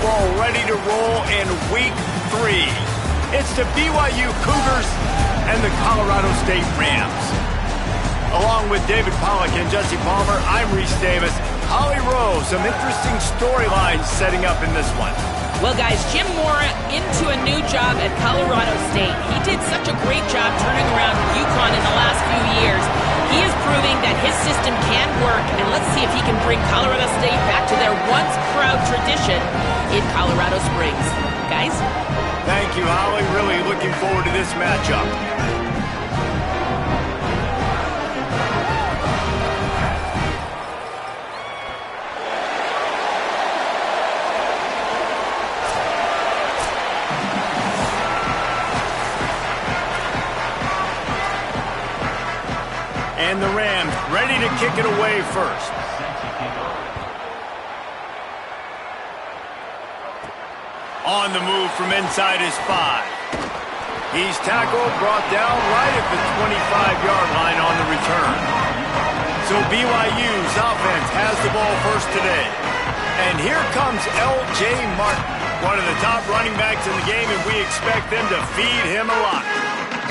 football ready to roll in Week 3. It's the BYU Cougars and the Colorado State Rams. Along with David Pollack and Jesse Palmer, I'm Reese Davis. Holly Rowe, some interesting storylines setting up in this one. Well, guys, Jim Mora into a new job at Colorado State. He did such a great job turning around UConn in the last few years. He is proving that his system can work, and let's see if he can bring Colorado State back to their once proud tradition in Colorado Springs. Guys? Thank you, Holly. Really looking forward to this matchup. And the Rams ready to kick it away first. On the move from inside his 5. He's tackled, brought down right at the 25-yard line on the return. So BYU's offense has the ball first today. And here comes L.J. Martin, one of the top running backs in the game, and we expect them to feed him a lot.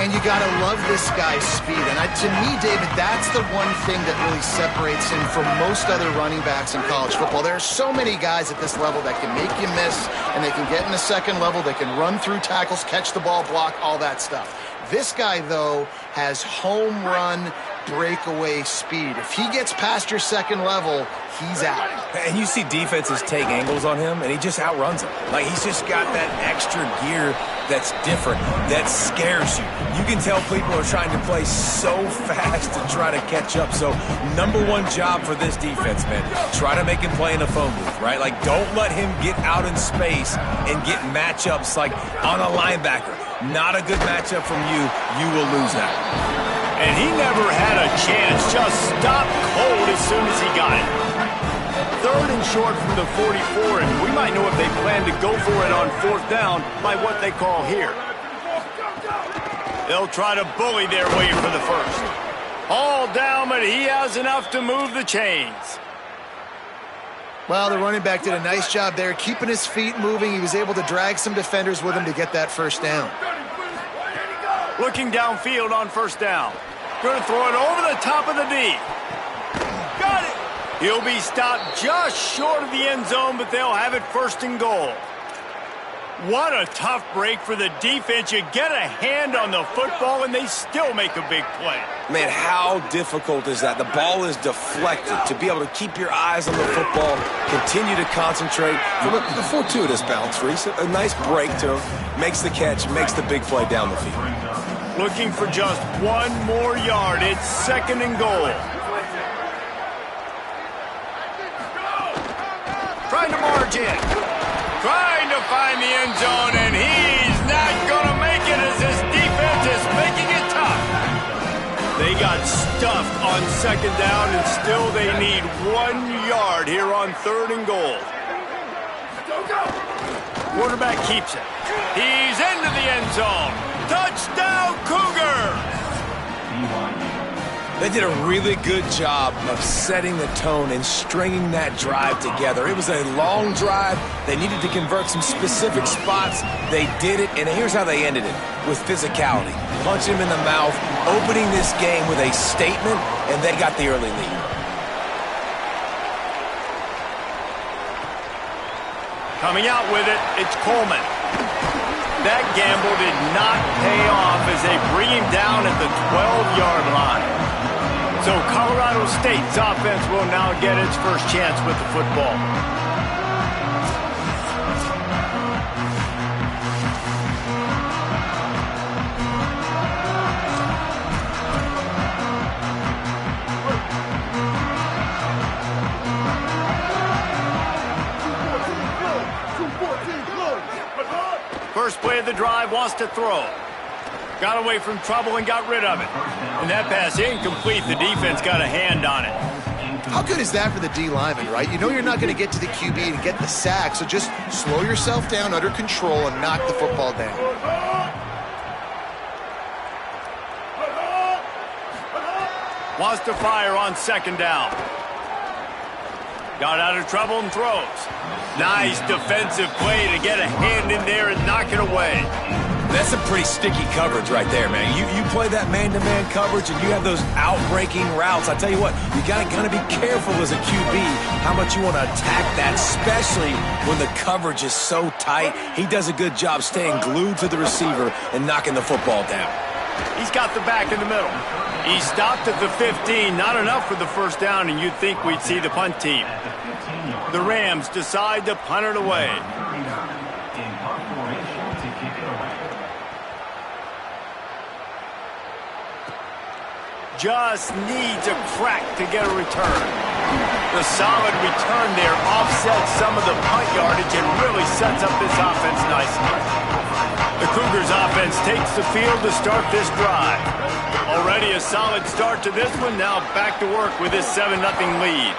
And you got to love this guy's speed. And to me, David, that's the one thing that really separates him from most other running backs in college football. There are so many guys at this level that can make you miss, and they can get in the second level. They can run through tackles, catch the ball, block, all that stuff. This guy, though, has home run breakaway speed. If he gets past your second level, he's out. And you see defenses take angles on him, and he just outruns them. Like, he's just got that extra gear that's different, that scares you. You can tell people are trying to play so fast to try to catch up. So, number one job for this defense, man, try to make him play in a phone booth, right? Like, don't let him get out in space and get matchups like on a linebacker. Not a good matchup from you. You will lose that. And he never had a chance, just stopped cold as soon as he got it. 3rd and short from the 44, and we might know if they plan to go for it on 4th down by what they call here. They'll try to bully their way for the first. All down, but he has enough to move the chains. Well, the running back did a nice job there, keeping his feet moving. He was able to drag some defenders with him to get that first down. Looking downfield on 1st down. Going to throw it over the top of the D. Got it. He'll be stopped just short of the end zone, but they'll have it 1st and goal. What a tough break for the defense. You get a hand on the football, and they still make a big play. Man, how difficult is that? The ball is deflected. To be able to keep your eyes on the football, continue to concentrate. From the fortuitous bounce, Reese. A nice break to him. Makes the catch, makes the big play down the field. Looking for just one more yard. It's 2nd and goal. Trying to march in. Trying to find the end zone, and he's not going to make it as this defense is making it tough. They got stuffed on 2nd down, and still they need 1 yard here on 3rd and goal. Quarterback keeps it. He's into the end zone. Touchdown, Cougars! They did a really good job of setting the tone and stringing that drive together. It was a long drive. They needed to convert some specific spots. They did it, and here's how they ended it, with physicality. Punch him in the mouth, opening this game with a statement, and they got the early lead. Coming out with it, it's Coleman. That gamble did not pay off as they bring him down at the 12-yard line. So Colorado State's offense will now get its first chance with the football. First play of the drive, wants to throw. Got away from trouble and got rid of it. And that pass incomplete. The defense got a hand on it. How good is that for the D lineman, right? You know you're not going to get to the QB and get the sack, so just slow yourself down under control and knock the football down. Wants to fire on 2nd down. Got out of trouble and throws. Nice defensive play to get a hand in there and knock it away. That's some pretty sticky coverage right there, man. You play that man-to-man coverage and you have those out-breaking routes. I tell you what, you gotta be careful as a QB how much you want to attack that, especially when the coverage is so tight. He does a good job staying glued to the receiver and knocking the football down. He's got the back in the middle. He stopped at the 15, not enough for the first down, and you'd think we'd see the punt team. The Rams decide to punt it away. Just needs a crack to get a return. The solid return there offsets some of the punt yardage and really sets up this offense nicely. The Cougars offense takes the field to start this drive. Already a solid start to this one. Now back to work with this 7-0 lead.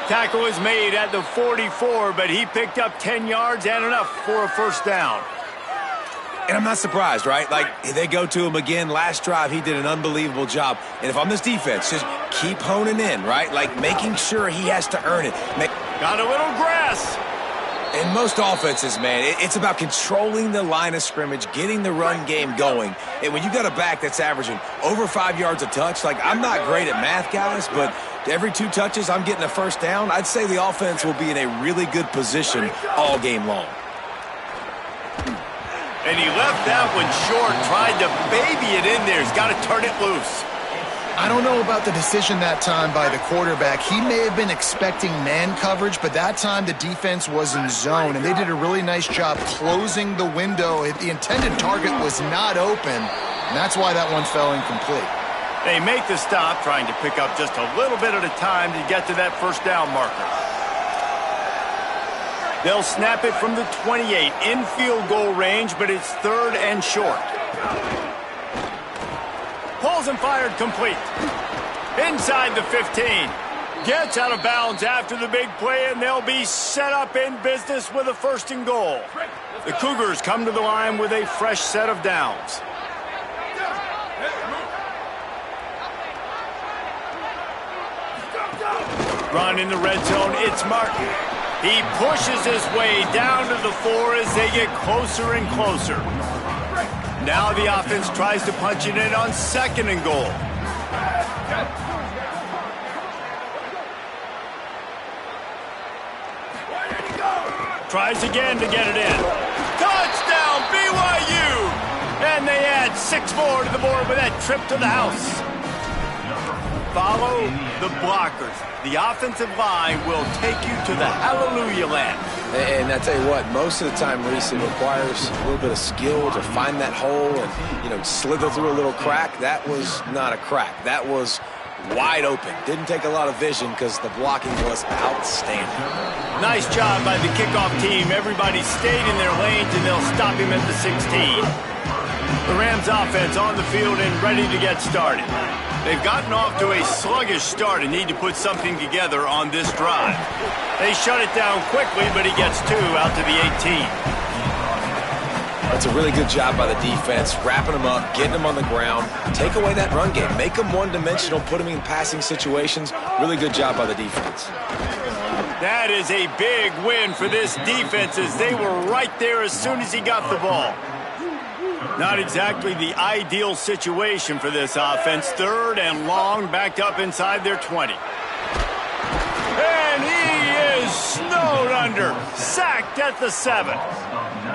Tackle is made at the 44, but he picked up 10 yards and enough for a first down. And I'm not surprised, right? Like, they go to him again. Last drive, he did an unbelievable job. And if I'm this defense, just keep honing in, right? Like, making sure he has to earn it. Got a little grass. In most offenses, man, it's about controlling the line of scrimmage, getting the run game going. And when you got a back that's averaging over 5 yards a touch, like, I'm not great at math, guys, but every 2 touches I'm getting a first down, I'd say the offense will be in a really good position all game long. And he left that one short, tried to baby it in there. He's got to turn it loose. I don't know about the decision that time by the quarterback. He may have been expecting man coverage, but that time the defense was in zone, and they did a really nice job closing the window. The intended target was not open, and that's why that one fell incomplete. They make the stop, trying to pick up just a little bit at a time to get to that first down marker. They'll snap it from the 28 in field goal range, but it's 3rd and short. Pulls and fired complete. Inside the 15. Gets out of bounds after the big play, and they'll be set up in business with a 1st and goal. The Cougars come to the line with a fresh set of downs. Run in the red zone, it's Martin. He pushes his way down to the 4 as they get closer and closer. Now the offense tries to punch it in on 2nd and goal. Tries again to get it in. Touchdown, BYU! And they add 6 more to the board with that trip to the house. Follow the blockers. The offensive line will take you to the hallelujah land. And I tell you what, most of the time, Reese, it requires a little bit of skill to find that hole and, slither through a little crack. That was not a crack. That was wide open. Didn't take a lot of vision because the blocking was outstanding. Nice job by the kickoff team. Everybody stayed in their lanes, and they'll stop him at the 16. The Rams offense on the field and ready to get started. They've gotten off to a sluggish start and need to put something together on this drive. They shut it down quickly, but he gets 2 out to the 18. That's a really good job by the defense, wrapping them up, getting them on the ground, take away that run game, make them one-dimensional, put them in passing situations. Really good job by the defense. That is a big win for this defense as they were right there as soon as he got the ball. Not exactly the ideal situation for this offense. 3rd and long, backed up inside their 20. And he is snowed under, sacked at the 7.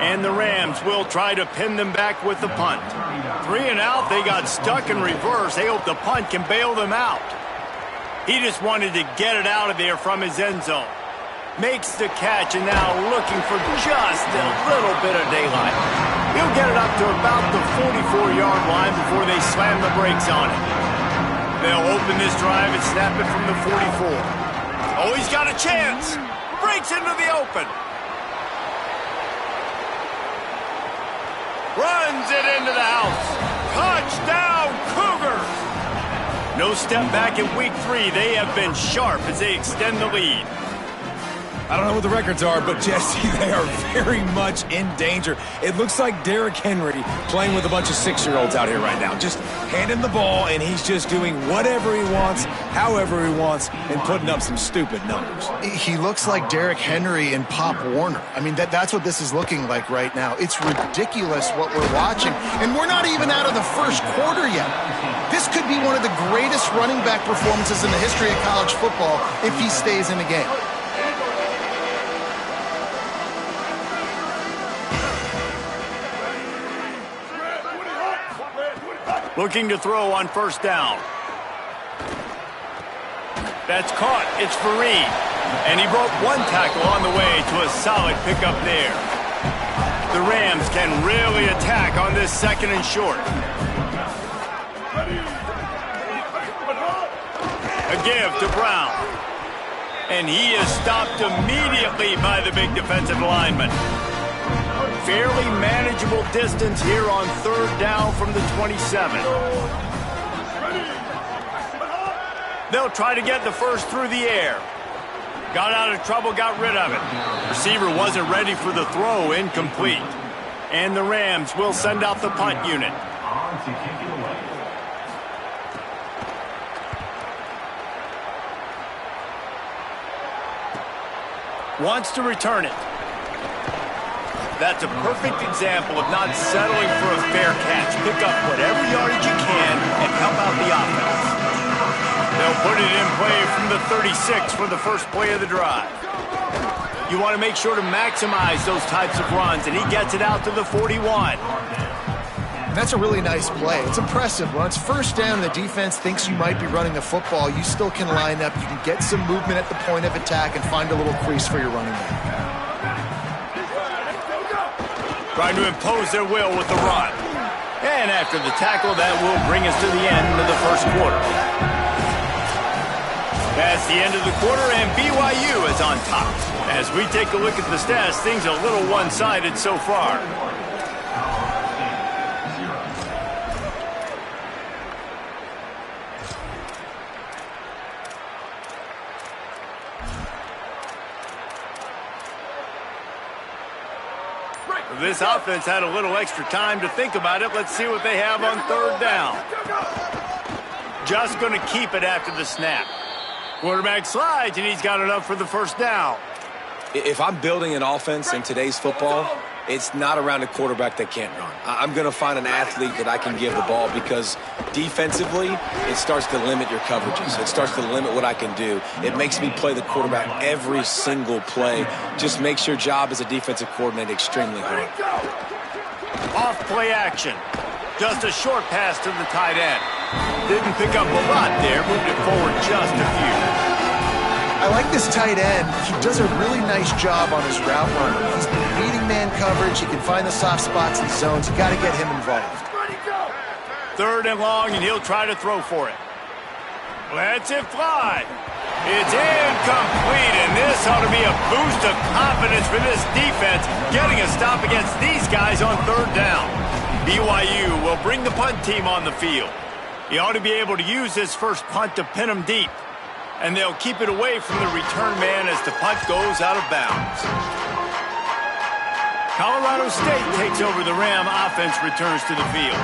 And the Rams will try to pin them back with the punt. 3 and out, they got stuck in reverse. They hope the punt can bail them out. He just wanted to get it out of there from his end zone. Makes the catch and now looking for just a little bit of daylight. He'll get it up to about the 44-yard line before they slam the brakes on it. They'll open this drive and snap it from the 44. Oh, he's got a chance. Breaks into the open. Runs it into the house. Touchdown, Cougars! No step back in week 3. They have been sharp as they extend the lead. I don't know what the records are, but Jesse, they are very much in danger. It looks like Derrick Henry playing with a bunch of 6-year-olds out here right now. Just handing the ball, and he's just doing whatever he wants, however he wants, and putting up some stupid numbers. He looks like Derrick Henry and Pop Warner. I mean, that's what this is looking like right now. It's ridiculous what we're watching, and we're not even out of the first quarter yet. This could be one of the greatest running back performances in the history of college football if he stays in the game. Looking to throw on first down. That's caught. It's Fareed. And he broke one tackle on the way to a solid pickup there. The Rams can really attack on this 2nd and short. A give to Brown. And he is stopped immediately by the big defensive lineman. Fairly manageable distance here on 3rd down from the 27. They'll try to get the first through the air. Got out of trouble, got rid of it. Receiver wasn't ready for the throw, incomplete. And the Rams will send out the punt unit. Wants to return it. That's a perfect example of not settling for a fair catch. Pick up whatever yardage you can and help out the offense. They'll put it in play from the 36 for the first play of the drive. You want to make sure to maximize those types of runs, and he gets it out to the 41. And that's a really nice play. It's impressive. When it's first down and the defense thinks you might be running the football, you still can line up. You can get some movement at the point of attack and find a little crease for your running back. Trying to impose their will with the run. And after the tackle, that will bring us to the end of the first quarter. That's the end of the quarter, and BYU is on top. As we take a look at the stats, things are a little one-sided so far. This offense had a little extra time to think about it. Let's see what they have on 3rd down. Just going to keep it after the snap. Quarterback slides, and he's got enough for the first down. If I'm building an offense in today's football, it's not around a quarterback that can't run. I'm going to find an athlete that I can give the ball because defensively, it starts to limit your coverages. It starts to limit what I can do. It makes me play the quarterback every single play. Just makes your job as a defensive coordinator extremely hard. Off play action. Just a short pass to the tight end. Didn't pick up a lot there, moved it forward just a few. I like this tight end. He does a really nice job on his route running. He's beating man coverage. He can find the soft spots and zones. You got to get him involved. 3rd and long, and he'll try to throw for it. Lets it fly. It's incomplete, and this ought to be a boost of confidence for this defense, getting a stop against these guys on 3rd down. BYU will bring the punt team on the field. He ought to be able to use this first punt to pin them deep. And they'll keep it away from the return man as the punt goes out of bounds. Colorado State takes over the Ram offense, returns to the field.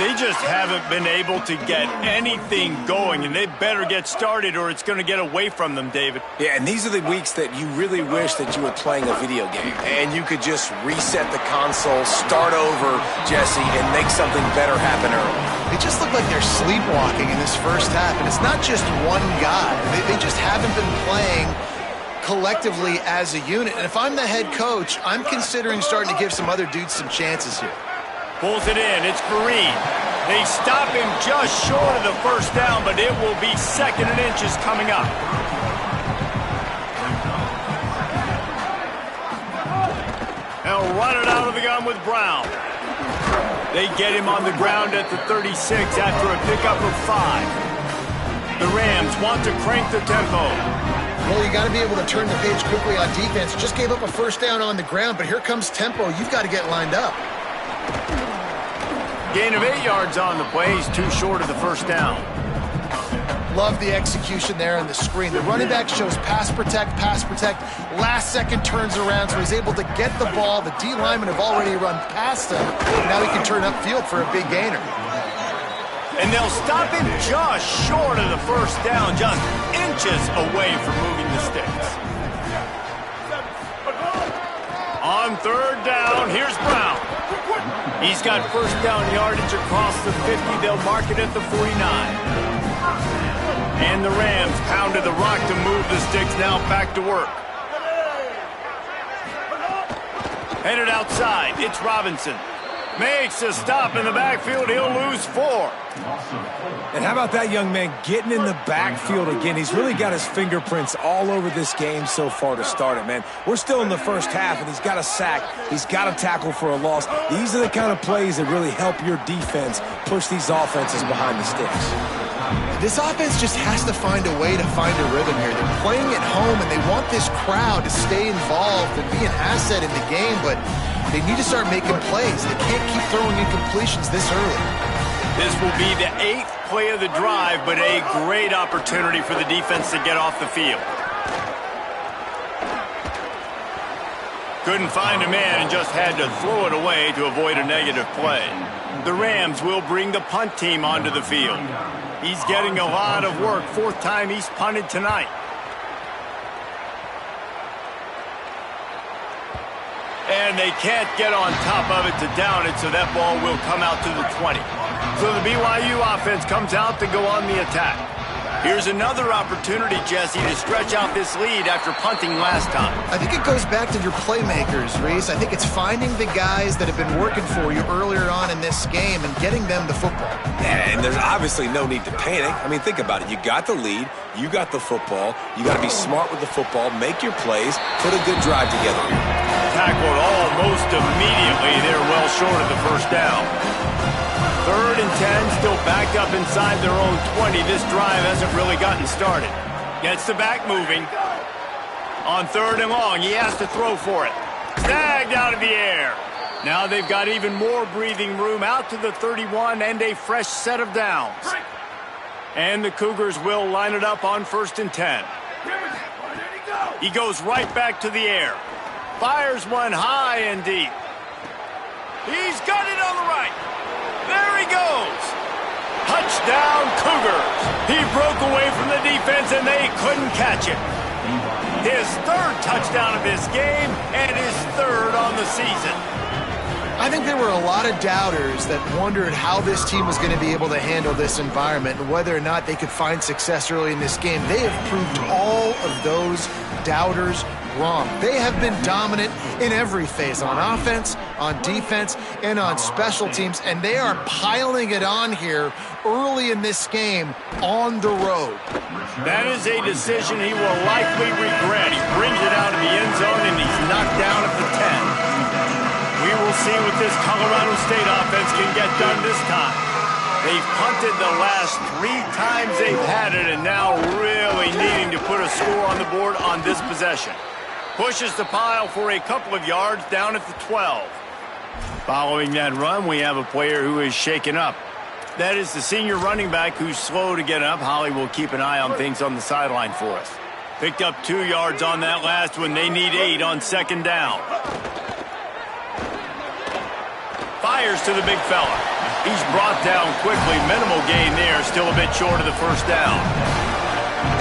They just haven't been able to get anything going, and they better get started or it's going to get away from them, David. Yeah, and these are the weeks that you really wish that you were playing a video game and you could just reset the console, start over, Jesse, and make something better happen early. They just look like they're sleepwalking in this first half, and it's not just one guy. They just haven't been playing collectively as a unit. And if I'm the head coach, I'm considering starting to give some other dudes some chances here. Pulls it in. It's Fareed. They stop him just short of the first down, but it will be 2nd and inches coming up. They'll run it out of the gun with Brown. They get him on the ground at the 36 after a pickup of 5. The Rams want to crank the tempo. Well, you got to be able to turn the page quickly on defense. Just gave up a first down on the ground, but here comes tempo. You've got to get lined up. Gain of 8 yards on the play. He's too short of the first down. Love the execution there on the screen. The running back shows pass protect, last second turns around, so he's able to get the ball. The D linemen have already run past him. Now he can turn upfield for a big gainer. And they'll stop him just short of the first down, just inches away from moving the sticks. On third down, here's Brown. He's got first down yardage across the 50. They'll mark it at the 49. And the Rams pounded the rock to move the sticks, now back to work. Headed outside, it's Robinson. Makes a stop in the backfield, he'll lose 4. And how about that young man getting in the backfield again? He's really got his fingerprints all over this game so far to start it, man. We're still in the first half, and he's got a sack. He's got a tackle for a loss. These are the kind of plays that really help your defense push these offenses behind the sticks. This offense just has to find a way to find a rhythm here. They're playing at home, and they want this crowd to stay involved and be an asset in the game, but they need to start making plays. They can't keep throwing incompletions this early. This will be the 8th play of the drive, but a great opportunity for the defense to get off the field. Couldn't find a man and just had to throw it away to avoid a negative play. The Rams will bring the punt team onto the field. He's getting a lot of work. 4th time he's punted tonight. And they can't get on top of it to down it, so that ball will come out to the 20. So the BYU offense comes out to go on the attack. Here's another opportunity, Jesse, to stretch out this lead after punting last time. I think it goes back to your playmakers, Reese. I think it's finding the guys that have been working for you earlier on in this game and getting them the football. And there's obviously no need to panic. I mean, think about it. You got the lead. You got the football. You got to be smart with the football. Make your plays. Put a good drive together here. Tackled almost immediately. They're well short of the first down. 3rd and 10, still backed up inside their own 20. This drive hasn't really gotten started. Gets the back moving. On 3rd and long, he has to throw for it. Snagged out of the air. Now they've got even more breathing room out to the 31 and a fresh set of downs. And the Cougars will line it up on 1st and 10. He goes right back to the air. Fires one high and deep. He's got it on the right. There he goes. Touchdown, Cougars. He broke away from the defense, and they couldn't catch it. His 3rd touchdown of this game and his 3rd on the season. I think there were a lot of doubters that wondered how this team was going to be able to handle this environment and whether or not they could find success early in this game. They have proved all of those doubters wrong. They have been dominant in every phase, on offense, on defense, and on special teams, and they are piling it on here early in this game on the road. That is a decision he will likely regret. He brings it out of the end zone, and he's knocked down at the 10. We will see what this Colorado State offense can get done this time. They've punted the last 3 times they've had it, and now really needing to put a score on the board on this possession. Pushes the pile for a couple of yards down at the 12. Following that run, we have a player who is shaken up. That is the senior running back who's slow to get up. Holly will keep an eye on things on the sideline for us. Picked up 2 yards on that last one. They need 8 on 2nd down. Fires to the big fella. He's brought down quickly. Minimal gain there. Still a bit short of the first down.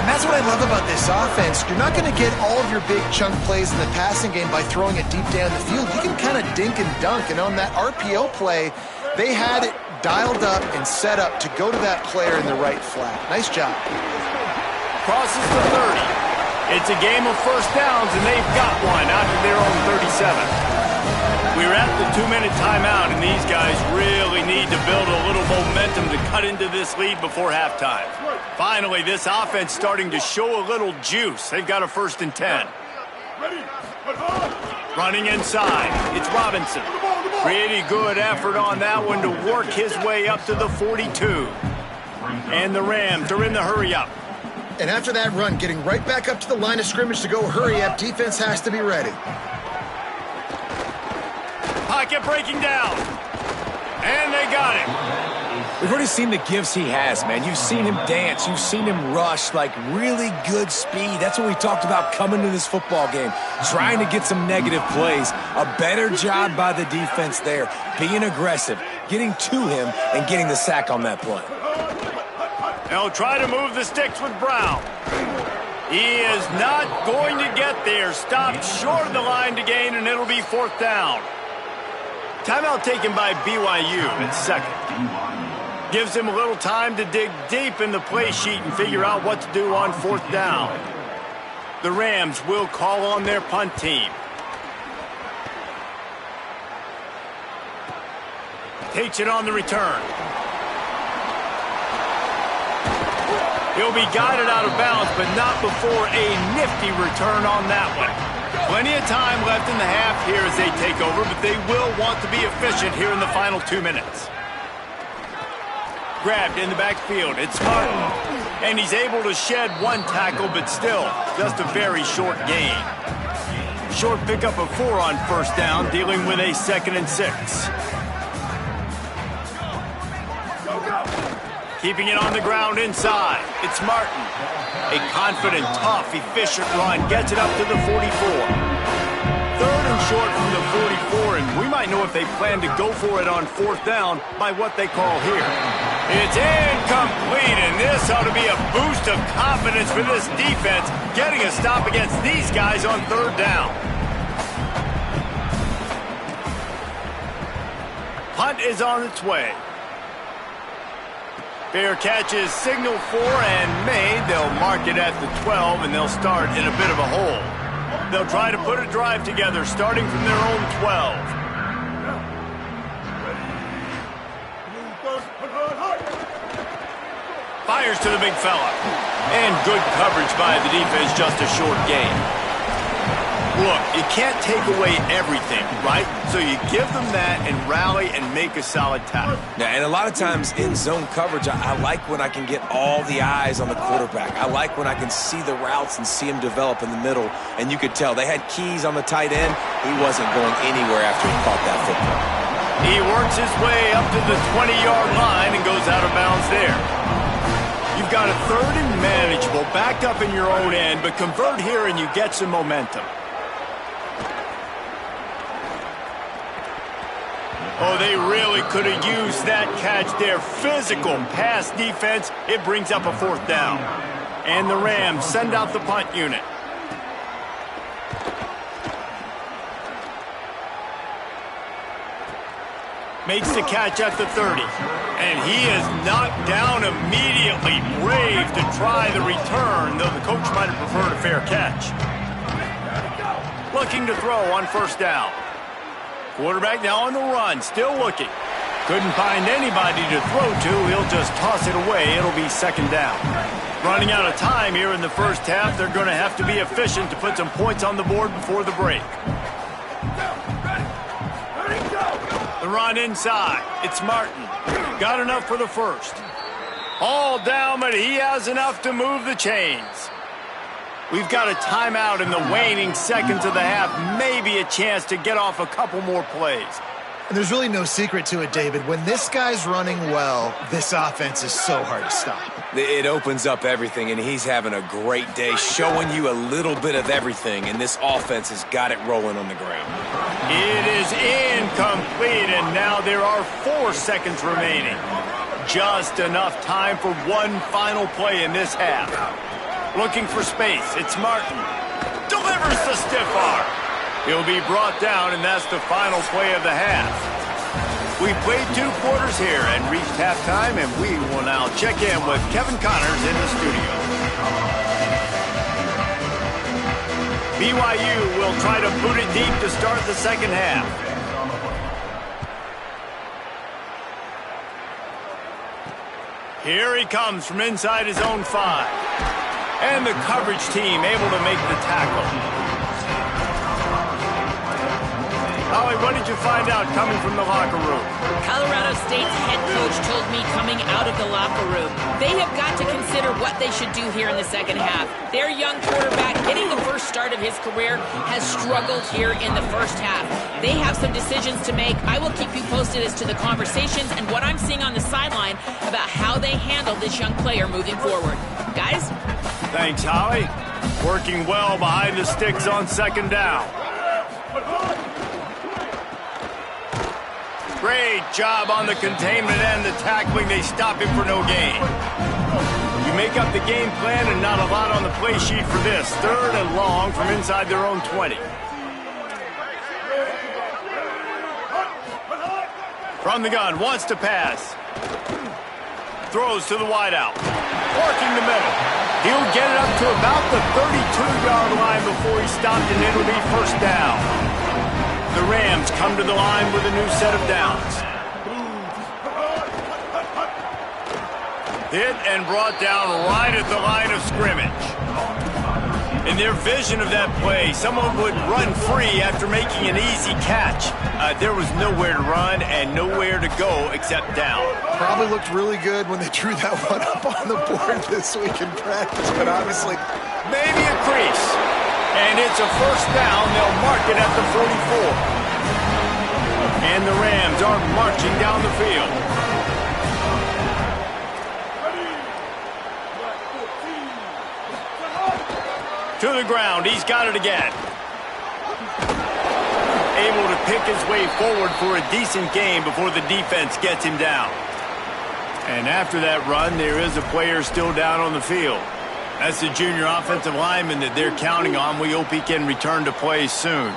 And that's what I love about this offense. You're not going to get all of your big chunk plays in the passing game by throwing it deep down the field. You can kind of dink and dunk. And on that RPO play, they had it dialed up and set up to go to that player in the right flat. Nice job. Crosses the 30. It's a game of first downs, and they've got one out to their own 37. We're at the 2-minute timeout, and these guys really need to build a little momentum to cut into this lead before halftime. Finally, this offense starting to show a little juice. They've got a 1st and 10. Running inside, it's Robinson. Pretty good effort on that one to work his way up to the 42. And the Rams are in the hurry-up. And after that run, getting right back up to the line of scrimmage to go hurry-up, defense has to be ready. Pocket breaking down. And they got it. We've already seen the gifts he has, man. You've seen him dance. You've seen him rush, like really good speed. That's what we talked about coming to this football game, trying to get some negative plays. A better job by the defense there, being aggressive, getting to him, and getting the sack on that play. They'll try to move the sticks with Brown. He is not going to get there. Stopped short of the line to gain, and it'll be 4th down. Timeout taken by BYU at 2nd. Gives him a little time to dig deep in the play sheet and figure out what to do on 4th down. The Rams will call on their punt team. Takes it on the return. He'll be guided out of bounds, but not before a nifty return on that one. Plenty of time left in the half here as they take over, but they will want to be efficient here in the final 2 minutes. Grabbed in the backfield. It's Martin. And he's able to shed 1 tackle, but still just a very short gain. Short pickup of 4 on 1st down, dealing with a 2nd and 6. Keeping it on the ground inside. It's Martin. A confident, tough, efficient run. Gets it up to the 44. 3rd and short from the 44, and we might know if they plan to go for it on 4th down by what they call here. It's incomplete, and this ought to be a boost of confidence for this defense, getting a stop against these guys on 3rd down. Punt is on its way. Fair catch is signaled for and made. They'll mark it at the 12, and they'll start in a bit of a hole. They'll try to put a drive together, starting from their own 12. Fires to the big fella. And good coverage by the defense, just a short gain. Look, you can't take away everything, right? So you give them that and rally and make a solid tackle. Yeah, and a lot of times in zone coverage, I like when I can get all the eyes on the quarterback. I like when I can see the routes and see him develop in the middle. And you could tell they had keys on the tight end. He wasn't going anywhere after he caught that football. He works his way up to the 20-yard line and goes out of bounds there. You've got a 3rd and manageable, backed up in your own end, but convert here and you get some momentum. Oh, they really could have used that catch there. Physical pass defense. It brings up a 4th down. And the Rams send out the punt unit. Makes the catch at the 30. And he is knocked down immediately. Brave to try the return, though the coach might have preferred a fair catch. Looking to throw on 1st down. Quarterback now on the run, still looking. Couldn't find anybody to throw to. He'll just toss it away. It'll be 2nd down. Running out of time here in the 1st half. They're going to have to be efficient to put some points on the board before the break. The run inside. It's Martin. Got enough for the 1st. All down, but he has enough to move the chains. We've got a timeout in the waning seconds of the half. Maybe a chance to get off a couple more plays. And there's really no secret to it, David. When this guy's running well, this offense is so hard to stop. It opens up everything, and he's having a great day, showing you a little bit of everything, and this offense has got it rolling on the ground. It is incomplete, and now there are 4 seconds remaining. Just enough time for one final play in this half. Looking for space. It's Martin. Delivers the stiff arm. He'll be brought down, and that's the final play of the half. We played 2 quarters here and reached halftime, and we will now check in with Kevin Connors in the studio. BYU will try to boot it deep to start the 2nd half. Here he comes from inside his own 5. And the coverage team able to make the tackle. Oh, he what did you find out coming from the locker room? Colorado State's head coach told me coming out of the locker room, they have got to consider what they should do here in the second half. Their young quarterback, getting the first start of his career, has struggled here in the first half. They have some decisions to make. I will keep you posted as to the conversations and what I'm seeing on the sideline about how they handle this young player moving forward. Guys? Thanks, Holly. Working well behind the sticks on second down. Great job on the containment and the tackling. They stop him for no gain. You make up the game plan and not a lot on the play sheet for this. 3rd and long from inside their own 20. From the gun, wants to pass. Throws to the wideout. Working the middle. He'll get it up to about the 32-yard line before he stopped, and it'll be first down. The Rams come to the line with a new set of downs. Hit and brought down right at the line of scrimmage. In their vision of that play, someone would run free after making an easy catch. There was nowhere to run and nowhere to go except down. Probably looked really good when they drew that one up on the board this week in practice, but obviously... Maybe a crease. And it's a first down. They'll mark it at the 44. And the Rams are marching down the field. To the ground. He's got it again. Able to pick his way forward for a decent game before the defense gets him down. And after that run, there is a player still down on the field. That's the junior offensive lineman that they're counting on. We hope he can return to play soon.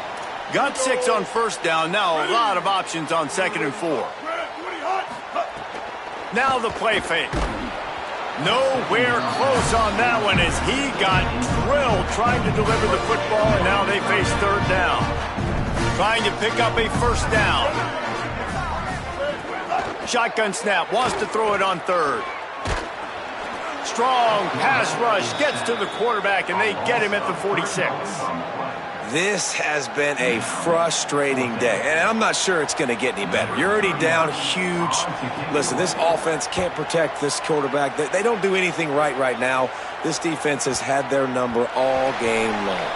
Got 6 on first down. Now a lot of options on 2nd and 4. Now the play fake. Nowhere close on that one as he got drilled trying to deliver the football, and now they face 3rd down. Trying to pick up a first down. Shotgun snap. Wants to throw it on 3rd. Strong pass rush, gets to the quarterback, and they get him at the 46. This has been a frustrating day, and I'm not sure it's going to get any better. You're already down huge. Listen, this offense can't protect this quarterback. They don't do anything right now. This defense has had their number all game long.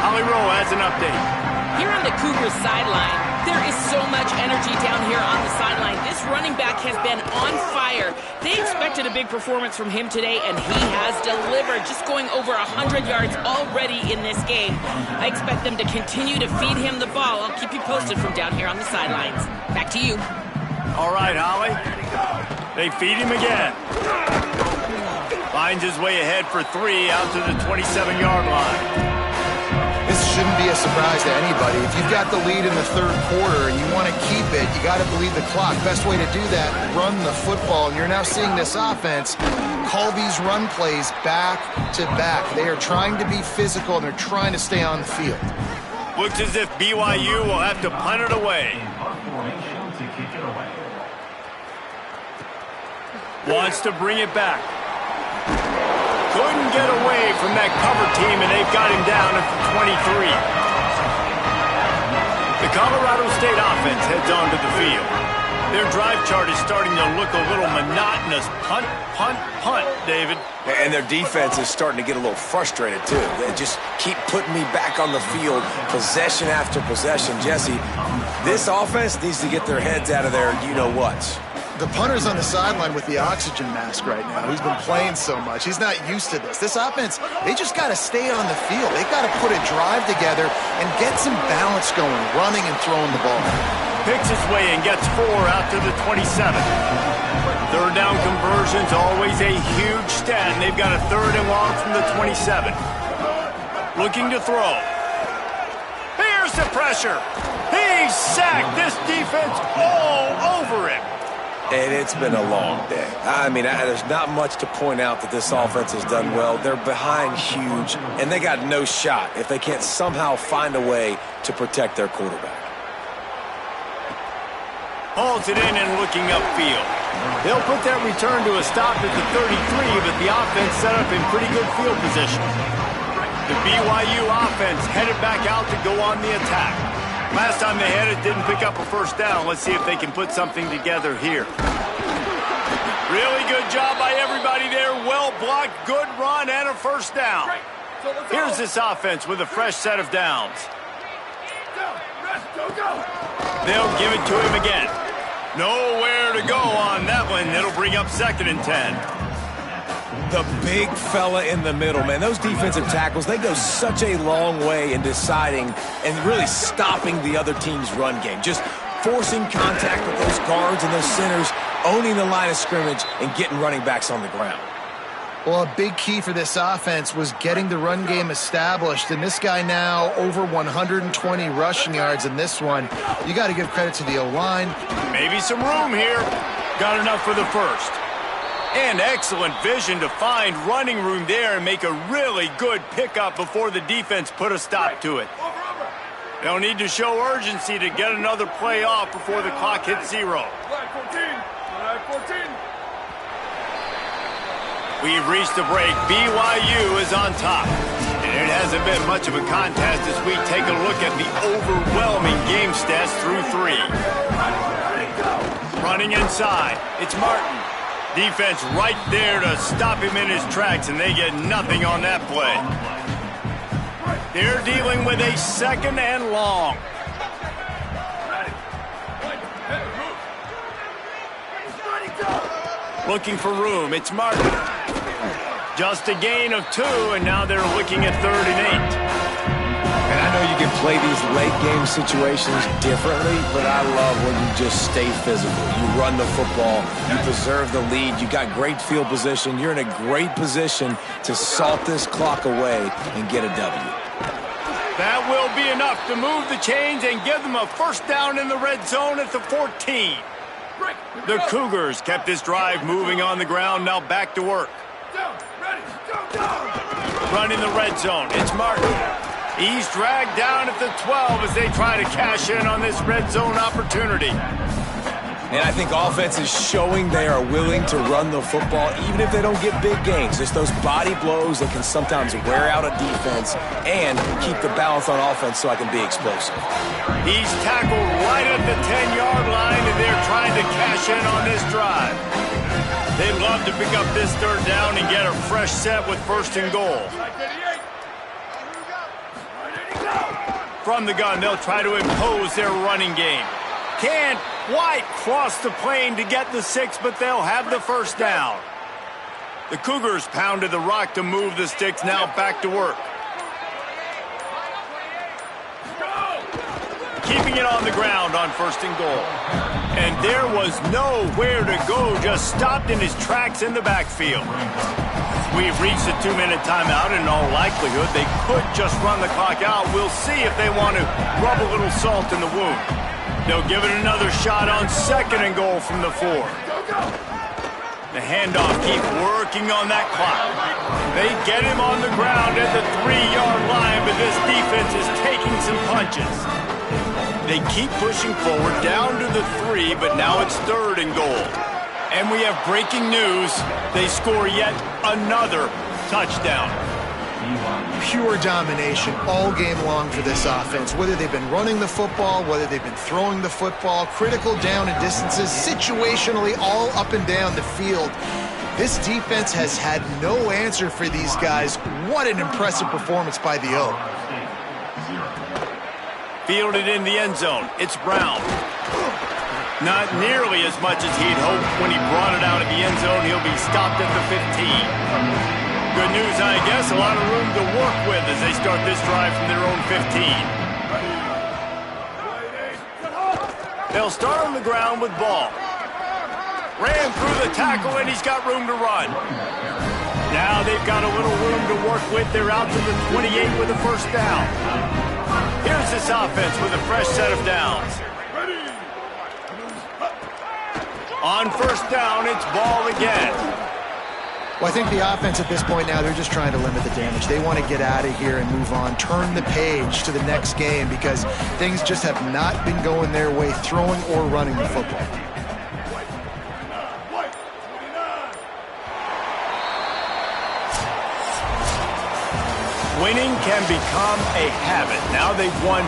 Holly Rowe has an update. Here on the Cougars sideline, there is so much energy down here on the sideline. This running back has been on fire. They expected a big performance from him today, and he has delivered, just going over 100 yards already in this game. I expect them to continue to feed him the ball. I'll keep you posted from down here on the sidelines. Back to you. All right, Holly. They feed him again. Finds his way ahead for 3 out to the 27-yard line. This shouldn't be a surprise to anybody. If you've got the lead in the 3rd quarter and you want to keep it, you got to bleed the clock. Best way to do that, run the football. And you're now seeing this offense call these run plays back to back. They are trying to be physical, and they're trying to stay on the field. Looks as if BYU will have to punt it away. Wants to bring it back. Couldn't get away from that cover team, and they've got him down at the 23. The Colorado State offense heads onto the field. Their drive chart is starting to look a little monotonous. Punt, punt, punt, David. And their defense is starting to get a little frustrated, too. They just keep putting me back on the field, possession after possession. Jesse, this offense needs to get their heads out of their you-know-whats. The punter's on the sideline with the oxygen mask right now. He's been playing so much. He's not used to this. This offense, they just got to stay on the field. They've got to put a drive together and get some balance going, running and throwing the ball. Picks his way and gets 4 out to the 27. 3rd down conversion's always a huge stat, and they've got a 3rd and long from the 27. Looking to throw. Here's the pressure. He's sacked. This defense all over him. And it's been a long day. I mean, there's not much to point out that this offense has done well. They're behind huge, and they got no shot if they can't somehow find a way to protect their quarterback. Hauls it in and looking upfield. They'll put that return to a stop at the 33, but the offense set up in pretty good field position. The BYU offense headed back out to go on the attack. Last time they had it, didn't pick up a first down. Let's see if they can put something together here. Really good job by everybody there. Well blocked, good run, and a first down. Here's this offense with a fresh set of downs. They'll give it to him again. Nowhere to go on that one. It'll bring up 2nd and 10. The big fella in the middle, man. Those defensive tackles, they go such a long way in deciding and really stopping the other team's run game. Just forcing contact with those guards and those centers, owning the line of scrimmage, and getting running backs on the ground. Well, a big key for this offense was getting the run game established, and this guy now over 120 rushing yards in this one. You got to give credit to the O-line. Maybe some room here. Got enough for the first. And excellent vision to find running room there and make a really good pickup before the defense put a stop to it. They'll need to show urgency to get another play off before the clock hits 0. We've reached the break. BYU is on top. And it hasn't been much of a contest as we take a look at the overwhelming game stats through 3. Running inside. It's Martin. Defense right there to stop him in his tracks, and they get nothing on that play. They're dealing with a 2nd and long. Looking for room. It's Martin. Just a gain of 2, and now they're looking at 3rd and 8. And I know you can play these late game situations differently, but I love when you just stay physical. You run the football, you preserve the lead, you got great field position, you're in a great position to salt this clock away and get a W. That will be enough to move the chains and give them a first down in the red zone at the 14. The Cougars kept this drive moving on the ground, now back to work. Running the red zone, it's Martin. He's dragged down at the 12 as they try to cash in on this red zone opportunity. And I think offense is showing they are willing to run the football even if they don't get big gains. Just those body blows that can sometimes wear out a defense and keep the balance on offense so I can be explosive. He's tackled right at the 10-yard line, and they're trying to cash in on this drive. They'd love to pick up this 3rd down and get a fresh set with 1st and goal. From the gun, they'll try to impose their running game. Can't quite cross the plane to get the 6, but they'll have the first down. The Cougars pounded the rock to move the sticks, now back to work. Keeping it on the ground on 1st and goal. And there was nowhere to go, just stopped in his tracks in the backfield. We've reached a 2-minute timeout, and in all likelihood, they could just run the clock out. We'll see if they want to rub a little salt in the wound. They'll give it another shot on 2nd and goal from the 4. The handoff keeps working on that clock. They get him on the ground at the 3-yard line, but this defense is taking some punches. They keep pushing forward down to the 3, but now it's 3rd and goal. And we have breaking news. They score yet another touchdown. Pure domination all game long for this offense. Whether they've been running the football, whether they've been throwing the football, critical down and distances, situationally all up and down the field. This defense has had no answer for these guys. What an impressive performance by the O. Fielded in the end zone. It's Brown. Not nearly as much as he'd hoped when he brought it out of the end zone. He'll be stopped at the 15. Good news, I guess. A lot of room to work with as they start this drive from their own 15. They'll start on the ground with ball. Ran through the tackle, and he's got room to run. Now they've got a little room to work with. They're out to the 28 with a first down. Here's this offense with a fresh set of downs. On first down, it's ball again. Well, I think the offense at this point now, they're just trying to limit the damage. They want to get out of here and move on, turn the page to the next game because things just have not been going their way, throwing or running the football. Winning can become a habit. Now they've won